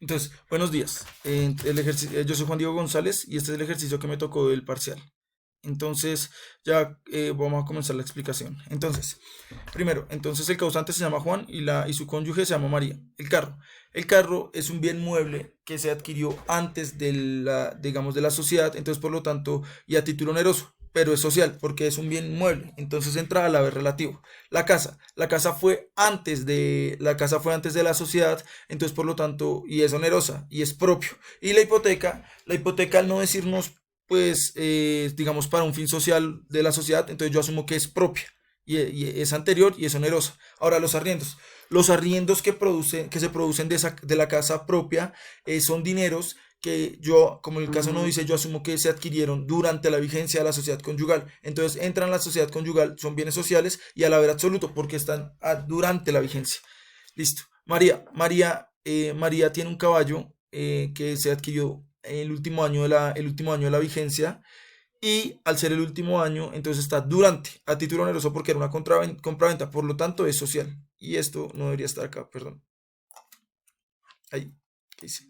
Entonces, buenos días. Yo soy Juan Diego González y este es el ejercicio que me tocó del parcial. Entonces, ya vamos a comenzar la explicación. Entonces, primero, entonces el causante se llama Juan y su cónyuge se llama María. El carro. El carro es un bien mueble que se adquirió antes de digamos, de la sociedad, entonces por lo tanto, y a título oneroso, pero es social porque es un bien mueble, entonces entra al haber relativo. La casa fue antes de la sociedad, entonces por lo tanto, y es onerosa y es propio. Y la hipoteca al no decirnos pues, digamos, para un fin social de la sociedad, entonces yo asumo que es propia y es anterior y es onerosa. Ahora, los arriendos. Los arriendos que se producen de la casa propia son dineros que yo, como el caso no dice, yo asumo que se adquirieron durante la vigencia de la sociedad conyugal. Entonces entran en la sociedad conyugal, son bienes sociales y al haber absoluto porque están durante la vigencia. Listo. María tiene un caballo que se adquirió el último año de la vigencia y al ser el último año, entonces está durante, a título oneroso porque era una compraventa, por lo tanto es social. Y esto no debería estar acá, perdón. Ahí, ¿qué dice?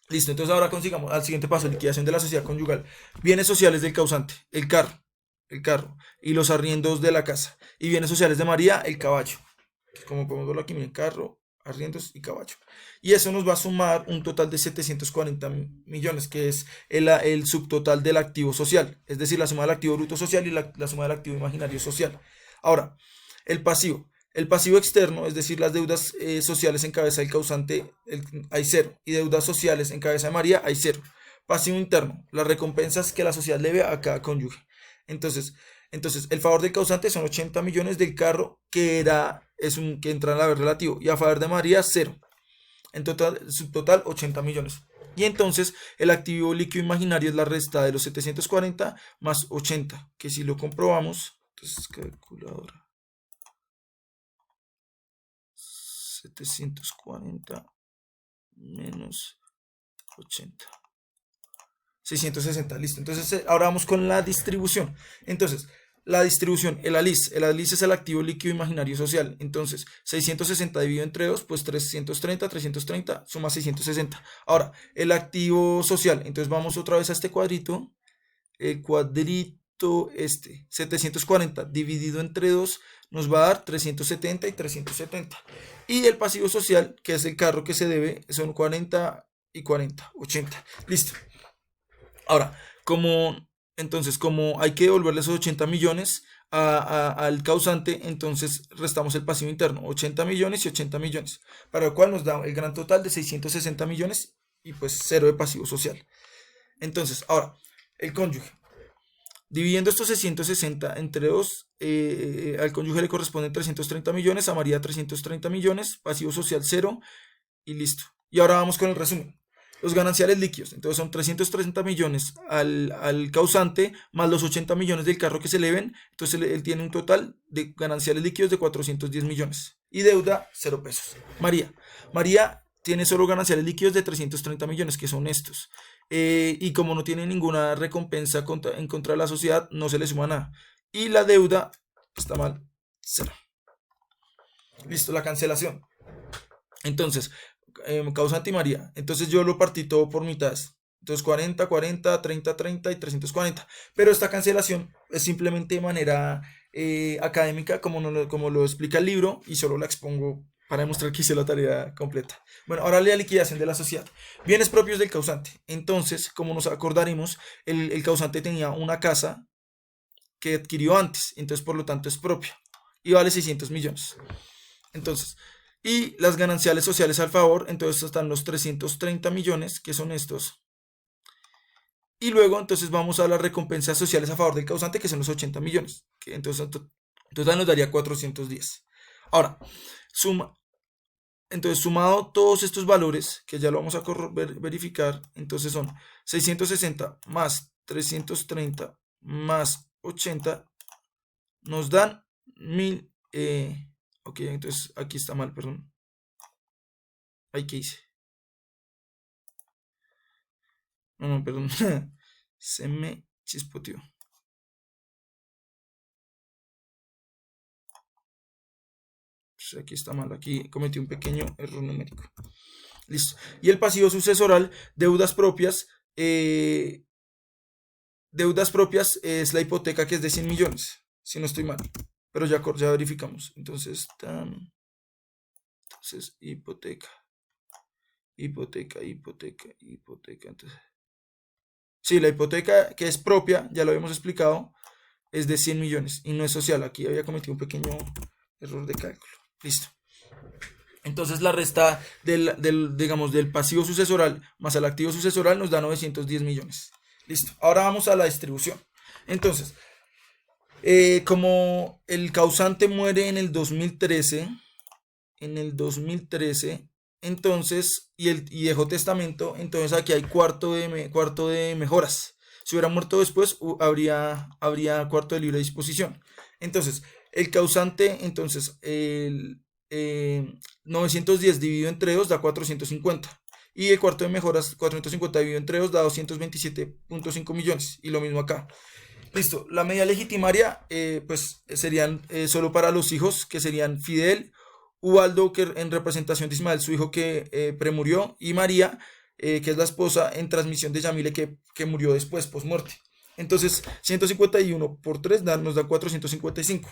Listo, entonces ahora consigamos al siguiente paso, liquidación de la sociedad conyugal. Bienes sociales del causante, el carro y los arriendos de la casa. Y bienes sociales de María, el caballo. Entonces, como podemos verlo aquí, miren, carro, arriendos y caballo. Y eso nos va a sumar un total de 740 millones, que es el subtotal del activo social, es decir, la suma del activo bruto social y la suma del activo imaginario social. Ahora, el pasivo. El pasivo externo, es decir, las deudas sociales en cabeza del causante, hay cero. Y deudas sociales en cabeza de María, hay cero. Pasivo interno, las recompensas que la sociedad le debe a cada cónyuge. Entonces, entonces, el favor del causante son 80 millones del carro que entra en la haber relativo. Y a favor de María, cero. En total, subtotal, 80 millones. Y entonces, el activo líquido imaginario es la resta de los 740 más 80. Que si lo comprobamos, entonces, calculadora. 740 menos 80. 660, listo. Entonces, ahora vamos con la distribución. Entonces, la distribución, el ALIS es el activo líquido imaginario social. Entonces, 660 dividido entre 2, pues 330 suma 660. Ahora, el activo social. Entonces, vamos otra vez a este cuadrito. El cuadrito 740 dividido entre 2 nos va a dar 370 y 370. Y el pasivo social, que es el carro que se debe, son 40 y 40, 80. Listo. Ahora, como hay que devolverle esos 80 millones al causante, entonces restamos el pasivo interno, 80 millones y 80 millones, para lo cual nos da el gran total de 660 millones y pues cero de pasivo social. Entonces, ahora, el cónyuge. Dividiendo estos 660 entre 2, al cónyuge le corresponden 330 millones, a María 330 millones, pasivo social cero y listo. Y ahora vamos con el resumen. Los gananciales líquidos, entonces son 330 millones al causante más los 80 millones del carro que se le ven, entonces él tiene un total de gananciales líquidos de 410 millones y deuda 0 pesos. María tiene solo gananciales líquidos de 330 millones, que son estos. Y como no tiene ninguna recompensa en contra de la sociedad, no se le suma nada. Y la deuda está mal, cero. Listo, la cancelación. Entonces, causante y María. Entonces yo lo partí todo por mitades. Entonces 40, 40, 30, 30 y 340. Pero esta cancelación es simplemente de manera académica, como lo explica el libro, y solo la expongo para demostrar que hice la tarea completa. Bueno, ahora la liquidación de la sociedad. Bienes propios del causante. Entonces, como nos acordaremos, el causante tenía una casa que adquirió antes, entonces por lo tanto es propia y vale 600 millones. Entonces, y las gananciales sociales al favor, entonces están los 330 millones, que son estos. Y luego, entonces vamos a las recompensas sociales a favor del causante, que son los 80 millones, que entonces en total nos daría 410. Ahora, suma, entonces sumado todos estos valores, que ya lo vamos a verificar, entonces son 660 más 330 más 80, nos dan 1000. Ok, entonces aquí está mal, perdón. Ahí que hice. No, perdón. Se me chispoteó. Pues aquí está mal. Aquí cometí un pequeño error numérico. Listo. Y el pasivo sucesoral, deudas propias. Deudas propias es la hipoteca, que es de 100 millones, si no estoy mal. Pero ya verificamos. Entonces, hipoteca. Entonces, sí, la hipoteca que es propia, ya lo habíamos explicado, es de 100 millones y no es social. Aquí había cometido un pequeño error de cálculo. Listo. Entonces la resta digamos, del pasivo sucesoral más el activo sucesoral nos da 910 millones. Listo. Ahora vamos a la distribución. Entonces, como el causante muere en el 2013, entonces, y dejó testamento, entonces aquí hay cuarto de mejoras. Si hubiera muerto después, habría cuarto de libre disposición. Entonces, el causante, entonces, 910 dividido entre 2 da 450. Y el cuarto de mejoras, 450 dividido entre 2 da 227.5 millones. Y lo mismo acá. Listo. La medida legitimaria, pues serían solo para los hijos, que serían Fidel, Ubaldo, que en representación de Ismael, su hijo que premurió, y María, que es la esposa en transmisión de Yamile, que murió después, post muerte. Entonces, 151 por 3 nos da 455.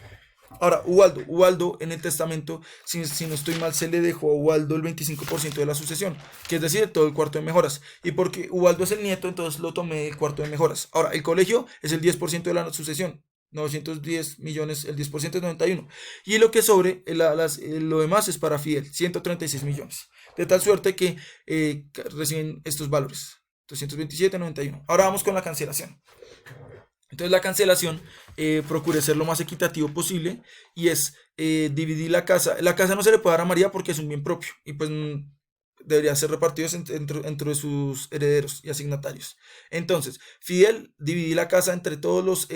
Ahora, Ubaldo en el testamento, si no estoy mal, se le dejó a Ubaldo el 25% de la sucesión, que es decir, todo el cuarto de mejoras. Y porque Ubaldo es el nieto, entonces lo tomé el cuarto de mejoras. Ahora, el colegio es el 10% de la sucesión. 910 millones, el 10% es 91. Y lo que sobre, lo demás es para Fidel, 136 millones. De tal suerte que reciben estos valores, 227, 91. Ahora vamos con la cancelación. Entonces la cancelación procure ser lo más equitativo posible y es dividir la casa. La casa no se le puede dar a María porque es un bien propio y pues debería ser repartidos entre de sus herederos y asignatarios. Entonces, Fidel dividir la casa entre todos los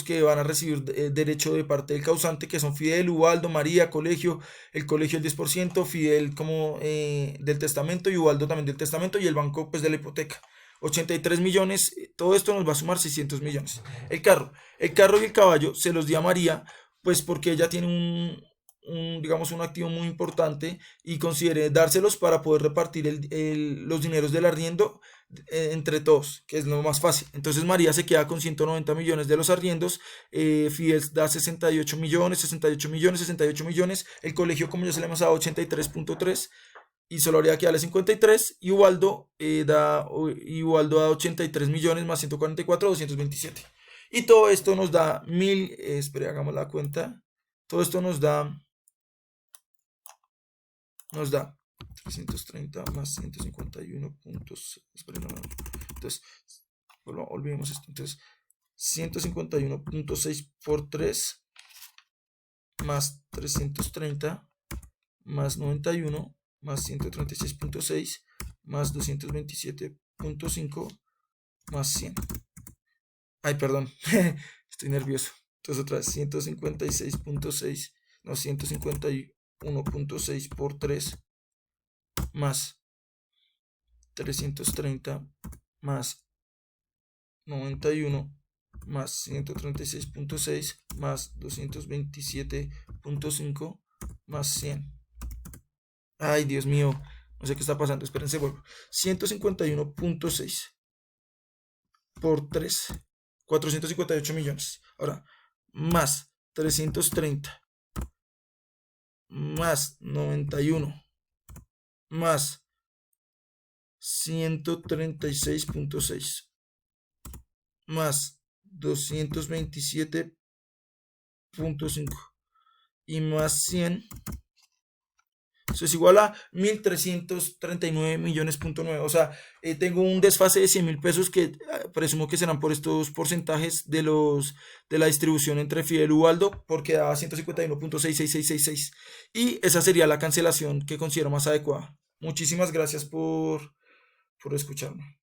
que van a recibir derecho de parte del causante, que son Fidel, Ubaldo, María, colegio, el 10%, Fidel como del testamento y Ubaldo también del testamento y el banco pues de la hipoteca. 83 millones, todo esto nos va a sumar 600 millones. El carro y el caballo se los di a María, pues porque ella tiene digamos, un activo muy importante y consideré dárselos para poder repartir los dineros del arriendo entre todos, que es lo más fácil. Entonces María se queda con 190 millones de los arriendos, Fidel da 68 millones, 68 millones, 68 millones, el colegio, como ya se le hemos dado, 83.3 y solo habría que darle 53 y Ubaldo da 83 millones más 144, 227. Y todo esto nos da espere, hagamos la cuenta. Todo esto nos da 330 más 151 puntos. Espere, no. Entonces, olvidemos esto. Entonces, 151.6 por 3 más 330 más 91 más 136.6 más 227.5 más 100. Ay, perdón, estoy nervioso. Entonces otra vez 156.6, no, 151.6 por 3 más 330 más 91 más 136.6 más 227.5 más 100. Ay, Dios mío, no sé qué está pasando, espérense, vuelvo. 151.6 por 3, 458 millones. Ahora, más 330, más 91, más 136.6, más 227.5 y más 100. Eso es igual a 1.339 millones.9. O sea, tengo un desfase de 100 mil pesos que presumo que serán por estos porcentajes de la distribución entre Fidel y Ubaldo, porque daba 151.66666. Y esa sería la cancelación que considero más adecuada. Muchísimas gracias por escucharme.